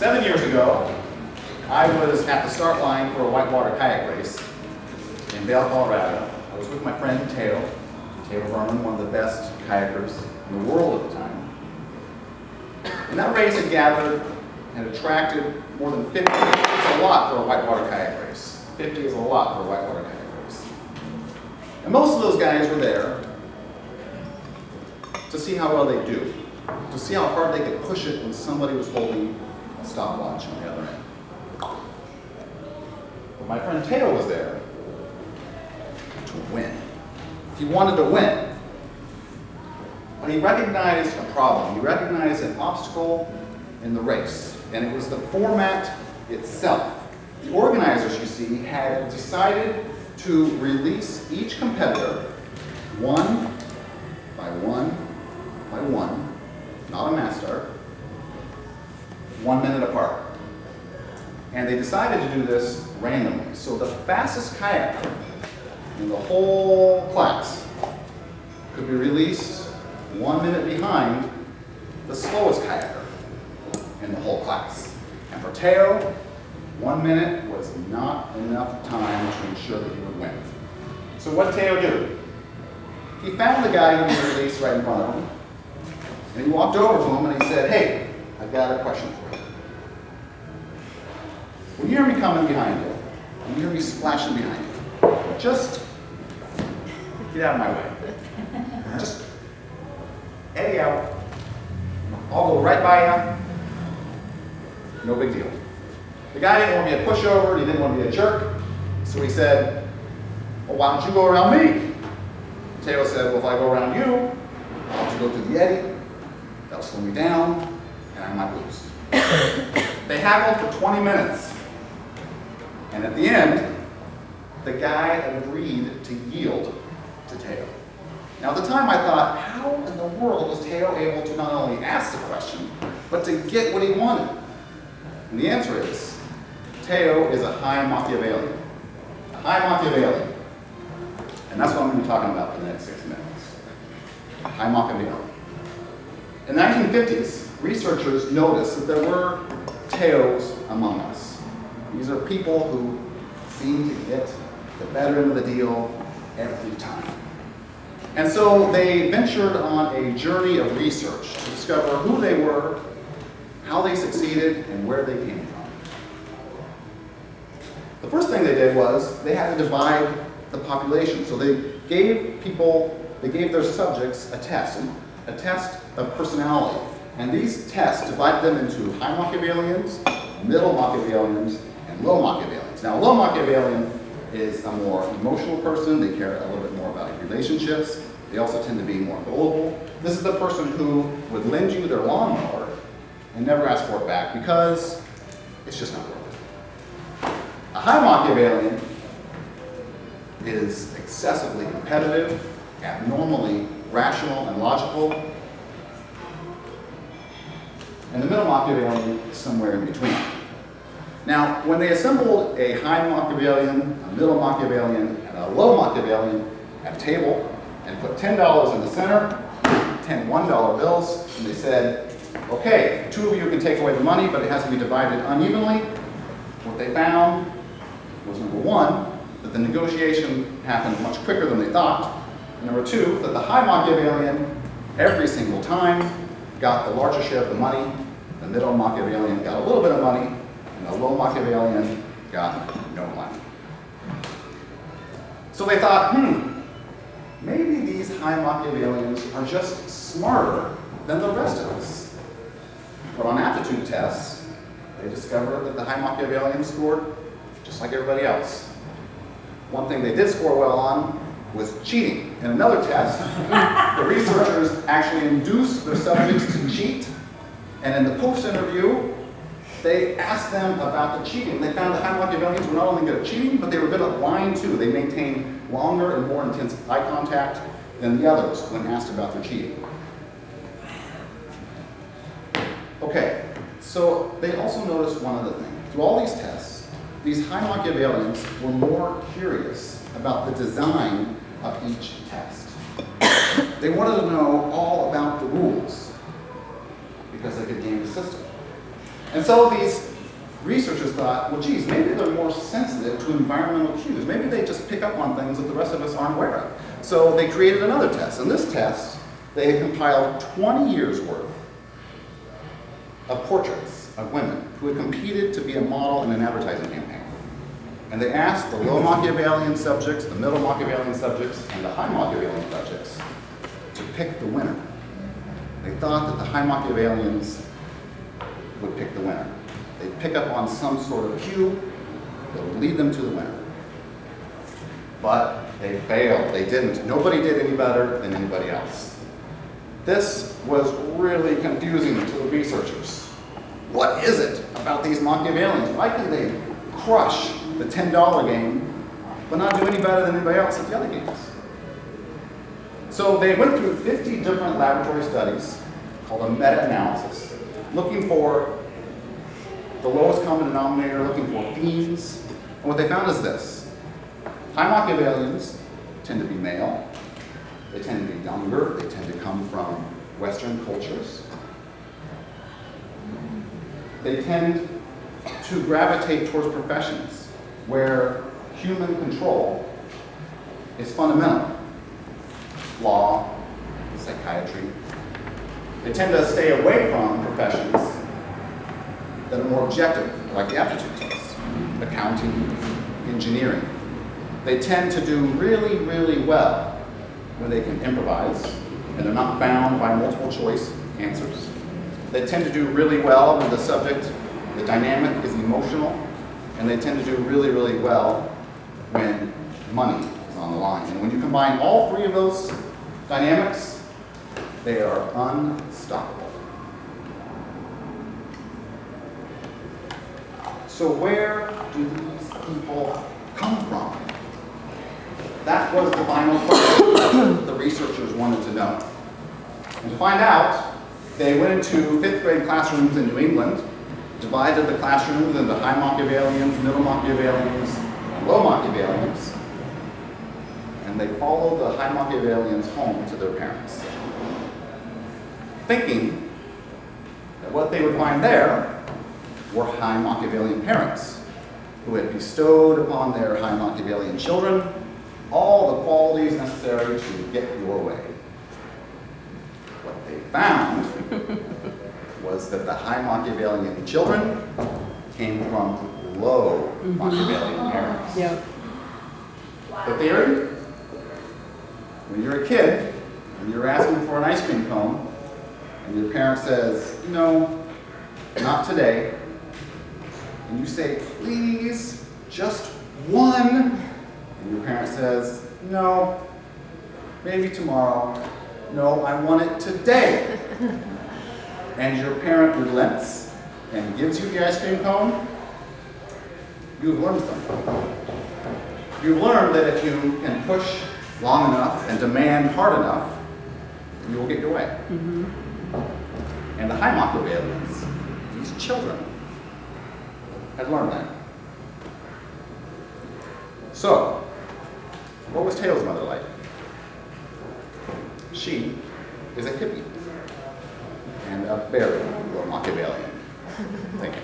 7 years ago, I was at the start line for a whitewater kayak race in Vail, Colorado. I was with my friend Teo Vernon, one of the best kayakers in the world at the time. And that race had attracted more than 50. It's a lot for a whitewater kayak race. 50 is a lot for a whitewater kayak race. And most of those guys were there to see how well they do, to see how hard they could push it when somebody was holding a stopwatch on the other end. But my friend Teo was there to win. He wanted to win. But he recognized a problem. He recognized an obstacle in the race, and it was the format itself. The organizers, you see, had decided to release each competitor one by one by one, not a mass start, 1 minute apart. And they decided to do this randomly. So the fastest kayaker in the whole class could be released 1 minute behind the slowest kayaker in the whole class. And for Teo, 1 minute was not enough time to ensure that he would win. So what did Teo do? He found the guy who was released right in front of him, and he walked over to him and he said, "Hey, I've got a question for you. When you hear me coming behind you, when you hear me splashing behind you, just get out of my way. Just eddy out. I'll go right by you. No big deal." The guy didn't want to be a pushover, he didn't want to be a jerk, so he said, "Well, why don't you go around me?" Teo said, "Well, if I go around you, why don't you go through the eddy? That'll slow me down, and I might lose." They haggled for 20 minutes. And at the end, the guy agreed to yield to Teo. Now, at the time, I thought, how in the world was Teo able to not only ask the question, but to get what he wanted? And the answer is, Teo is a high Machiavellian. A high Machiavellian. And that's what I'm going to be talking about for the next 6 minutes. A high Machiavellian. In the 1950s, researchers noticed that there were Teos among us. These are people who seem to get the better end of the deal every time. And so they ventured on a journey of research to discover who they were, how they succeeded, and where they came from. The first thing they did was they had to divide the population. So they gave their subjects a test of personality. And these tests divided them into high Machiavellians, middle Machiavellians, and low Machiavellians. Now, a low Machiavellian is a more emotional person. They care a little bit more about relationships. They also tend to be more gullible. This is the person who would lend you their lawnmower and never ask for it back because it's just not worth it. A high Machiavellian is excessively competitive, abnormally rational and logical, and the middle Machiavellian is somewhere in between. Now, when they assembled a high Machiavellian, a middle Machiavellian, and a low Machiavellian at a table and put $10 in the center, 10 $1 bills, and they said, "Okay, 2 of you can take away the money, but it has to be divided unevenly." What they found was, number one, that the negotiation happened much quicker than they thought. And number two, that the high Machiavellian, every single time, got the larger share of the money. The middle Machiavellian got a little bit of money, and the low Machiavellian got no money. So they thought, maybe these high Machiavellians are just smarter than the rest of us. But on aptitude tests, they discovered that the high Machiavellian scored just like everybody else. One thing they did score well on was cheating. In another test, the researchers actually induced their subjects to cheat, and in the post-interview, they asked them about the cheating. They found that high Machiavellians were not only good at cheating, but they were good at lying too. They maintained longer and more intense eye contact than the others when asked about their cheating. Okay, so they also noticed one other thing. Through all these tests, these high Machiavellians were more curious about the design of each test. They wanted to know all about the rules because they could game the system. And so these researchers thought, well, geez, maybe they're more sensitive to environmental cues. Maybe they just pick up on things that the rest of us aren't aware of. So they created another test. And this test, they had compiled 20 years worth of portraits of women who had competed to be a model in an advertising campaign. And they asked the low Machiavellian subjects, the middle Machiavellian subjects, and the high Machiavellian subjects to pick the winner. They thought that the high Machiavellians would pick the winner. They'd pick up on some sort of cue that would lead them to the winner. But they failed. They didn't. Nobody did any better than anybody else. This was really confusing to the researchers. What is it about these Machiavellians? Why can they crush the $10 game but not do any better than anybody else at the other games? So they went through 50 different laboratory studies called a meta-analysis, looking for the lowest common denominator, looking for themes. And what they found is this. High Machiavellians tend to be male. They tend to be younger. They tend to come from Western cultures. They tend to gravitate towards professions where human control is fundamental. Law, psychiatry. They tend to stay away from professions that are more objective, like the aptitude test, accounting, engineering. They tend to do really, really well when they can improvise and they're not bound by multiple choice answers. They tend to do really well when the subject, the dynamic is emotional, and they tend to do really, really well when money is on the line. And when you combine all three of those dynamics, they are unstoppable. So where do these people come from? That was the final question that the researchers wanted to know. And to find out, they went into 5th grade classrooms in New England, divided the classrooms into high Machiavellians, middle Machiavellians, and low Machiavellians, and they followed the high Machiavellians home to their parents, thinking that what they would find there were high Machiavellian parents who had bestowed upon their high Machiavellian children all the qualities necessary to get your way. What they found was that the high Machiavellian children came from low Machiavellian parents. Yep. The theory? When you're a kid and you're asking for an ice cream cone and your parent says, no, not today, and you say, please, just one, and your parent says, no, maybe tomorrow, no, I want it today. And your parent relents and gives you the ice cream cone, you've learned something. You've learned that if you can push long enough and demand hard enough, you will get your way. And the high Machiavellians, these children, had learned that. So, what was Taylor's mother like? She is a hippie and a very low Machiavellian. Thank you.